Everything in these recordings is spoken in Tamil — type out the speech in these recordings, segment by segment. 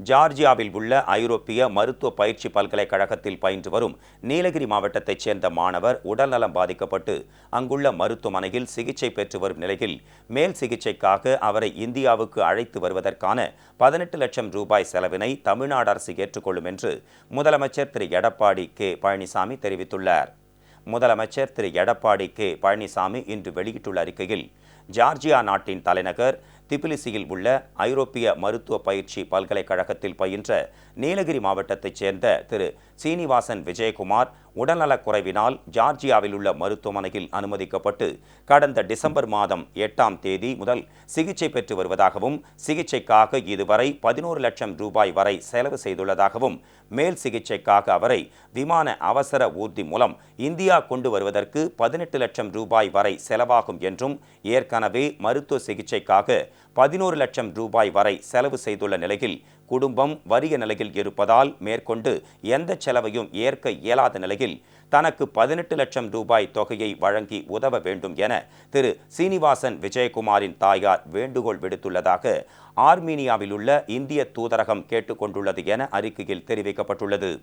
ஜார்ஜியாவில் உள்ள ஐரோப்பிய மருத்துவ பயிற்சி பல்கலைக்கழகத்தில் பயின்று வரும் நீலகிரி மாவட்டத்தைச் சேர்ந்த மாணவர் உடல்நலம் பாதிக்கப்பட்டு அங்குள்ள மருத்துவமனையில் சிகிச்சை பெற்று வரும் நிலையில் மேல் சிகிச்சைக்காக அவரை இந்தியாவுக்கு அழைத்து வருவதற்கான 18 லட்சம் ரூபாய் செலவினை தமிழ்நாடு அரசு ஏற்றுக்கொள்ளும் என்று முதலமைச்சர் திரு எடப்பாடி கே பழனிசாமி தெரிவித்துள்ளார். முதலமைச்சர் திரு எடப்பாடி கே பழனிசாமி இன்று வெளியிட்டுள்ள அறிக்கையில், ஜார்ஜியா நாட்டின் தலைநகர் திபிலிசியில் உள்ள ஐரோப்பிய மருத்துவ பயிற்சி பல்கலைக்கழகத்தில் பயின்ற நீலகிரி மாவட்டத்தைச் சேர்ந்த திரு சீனிவாசன் விஜயகுமார் உடல்நலக்குறைவினால் ஜார்ஜியாவில் உள்ள மருத்துவமனையில் அனுமதிக்கப்பட்டு கடந்த டிசம்பர் மாதம் 8ஆம் தேதி முதல் சிகிச்சை பெற்று வருவதாகவும், சிகிச்சைக்காக இதுவரை 11 லட்சம் ரூபாய் வரை செலவு செய்துள்ளதாகவும், மேல் சிகிச்சைக்காக அவரை விமான அவசர ஊர்தி மூலம் இந்தியா கொண்டு வருவதற்கு 18 லட்சம் ரூபாய் வரை செலவாகும் என்றும், ஏற்கனவே மருத்துவ சிகிச்சைக்காக 11 லட்சம் ரூபாய் வரை செலவு செய்துள்ள நிலையில் குடும்பம் வறிய நிலையில் இருப்பதால் மேற்கொண்டு எந்த செலவையும் ஏற்க இயலாத நிலையில் தனக்கு 18 லட்சம் ரூபாய் தொகையை வழங்கி உதவ வேண்டும் என திரு சீனிவாசன் விஜயகுமாரின் தாயார் வேண்டுகோள் விடுத்துள்ளதாக ஆர்மீனியாவில் உள்ள இந்திய தூதரகம் கேட்டுக்கொண்டுள்ளது என அறிக்கையில் தெரிவிக்கப்பட்டுள்ளது.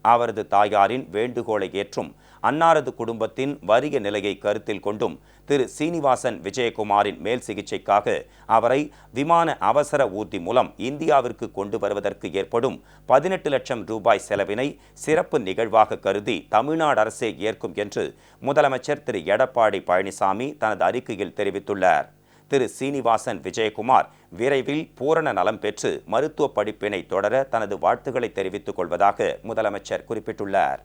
அவரது தாயாரின் வேண்டுகோளை ஏற்றும் அன்னாரது குடும்பத்தின் வறிய நிலையை கருத்தில் கொண்டும் திரு சீனிவாசன் விஜயகுமாரின் மேல் சிகிச்சைக்காக அவரை விமான அவசர ஊர்தி மூலம் இந்தியாவிற்கு கொண்டு வருவதற்கு ஏற்படும் 18 லட்சம் ரூபாய் செலவினை சிறப்பு நிகழ்வாக கருதி தமிழ்நாடு அரசே ஏற்கும் என்று முதலமைச்சர் திரு எடப்பாடி பழனிசாமி தனது அறிக்கையில் தெரிவித்துள்ளார். திரு சீனிவாசன் விஜயகுமார் விரைவில் பூரண நலம் பெற்று மருத்துவ படிப்பினை தொடர தனது வாழ்த்துக்களை தெரிவித்துக் கொள்வதாக முதலமைச்சர் குறிப்பிட்டுள்ளார்.